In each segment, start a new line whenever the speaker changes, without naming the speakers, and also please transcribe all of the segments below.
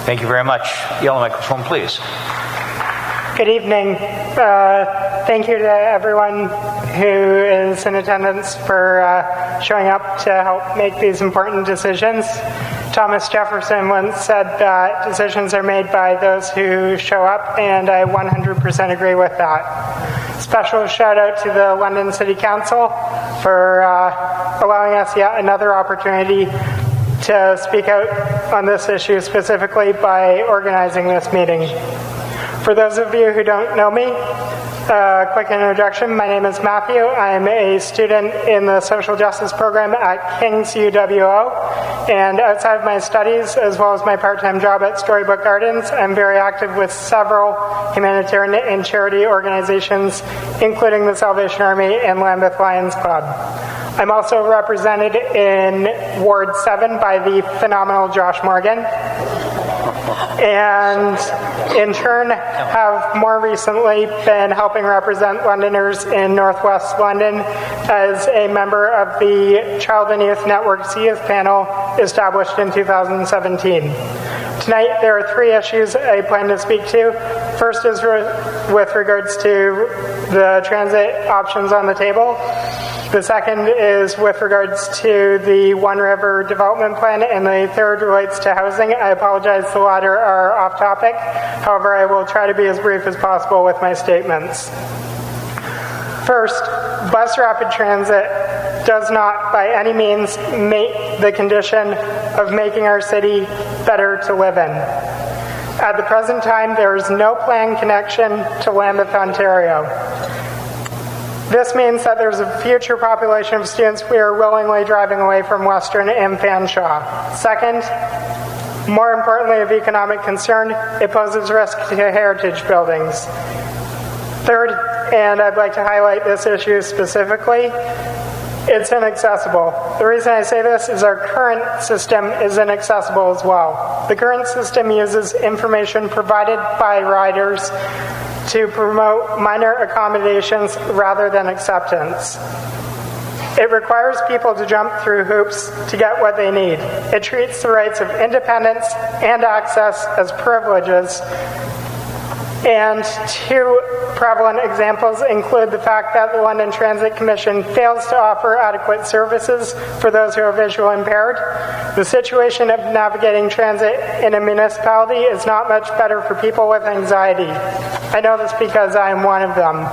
Thank you very much. Yellow microphone, please.
Good evening. Thank you to everyone who is in attendance for showing up to help make these important decisions. Thomas Jefferson once said that decisions are made by those who show up, and I 100% agree with that. Special shout out to the London City Council for allowing us yet another opportunity to speak out on this issue specifically by organizing this meeting. For those of you who don't know me, quick introduction. My name is Matthew. I'm a student in the social justice program at King's UWO, and outside of my studies, as well as my part-time job at Storybook Gardens, I'm very active with several humanitarian and charity organizations, including the Salvation Army and Lambeth Lions Club. I'm also represented in Ward 7 by the phenomenal Josh Morgan, and in turn have more recently been helping represent Londoners in Northwest London as a member of the Child and Youth Network's Youth Panel established in 2017. Tonight there are three issues I plan to speak to. First is with regards to the transit options on the table. The second is with regards to the One River development plan, and the third relates to housing. I apologize, the latter are off topic. However, I will try to be as brief as possible with my statements. First, bus rapid transit does not by any means make the condition of making our city better to live in. At the present time, there is no planned connection to Lambeth, Ontario. This means that there's a future population of students we are willingly driving away from Western and Fanshawe. Second, more importantly of economic concern, it poses risk to heritage buildings. Third, and I'd like to highlight this issue specifically, it's inaccessible. The reason I say this is our current system is inaccessible as well. The current system uses information provided by riders to promote minor accommodations rather than acceptance. It requires people to jump through hoops to get what they need. It treats the rights of independence and access as privileges. And two prevalent examples include the fact that the London Transit Commission fails to offer adequate services for those who are visually impaired. The situation of navigating transit in a municipality is not much better for people with anxiety. I know this because I am one of them.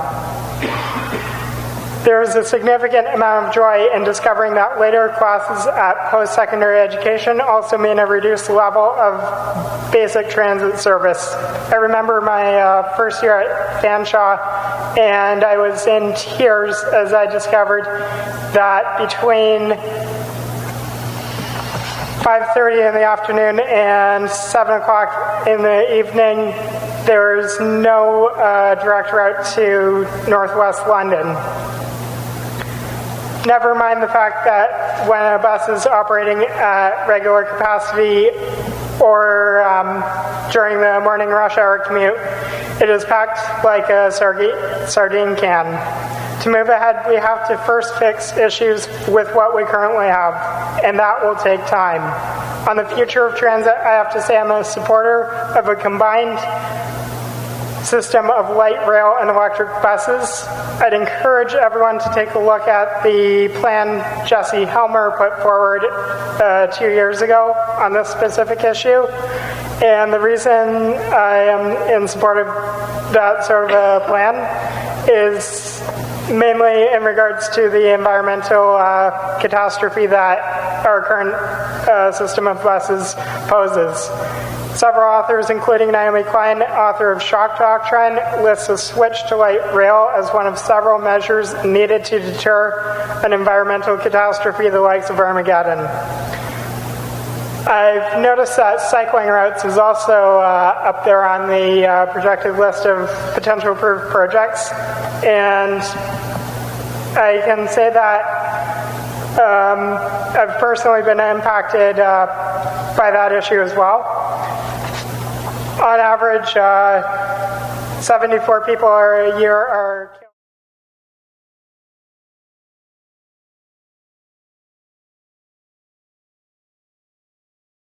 There is a significant amount of joy in discovering that later classes at post-secondary education also mean a reduced level of basic transit service. I remember my first year at Fanshawe, and I was in tears as I discovered that between 5:30 in the afternoon and 7 o'clock in the evening, there's no direct route to Northwest London. Never mind the fact that when a bus is operating at regular capacity or during the morning rush hour commute, it is packed like a sardine can. To move ahead, we have to first fix issues with what we currently have, and that will take time. On the future of transit, I have to say I'm a supporter of a combined system of light rail and electric buses. I'd encourage everyone to take a look at the plan Jesse Helmer put forward 2 years ago on this specific issue. And the reason I am in support of that sort of a plan is mainly in regards to the environmental catastrophe that our current system of buses poses. Several authors, including Naomi Klein, author of Shock Doctrine, lists a switch to light rail as one of several measures needed to deter an environmental catastrophe the likes of Armageddon. I've noticed that cycling routes is also up there on the projected list of potential approved projects, and I can say that I've personally been impacted by that issue as well. On average, 74 people a year are killed.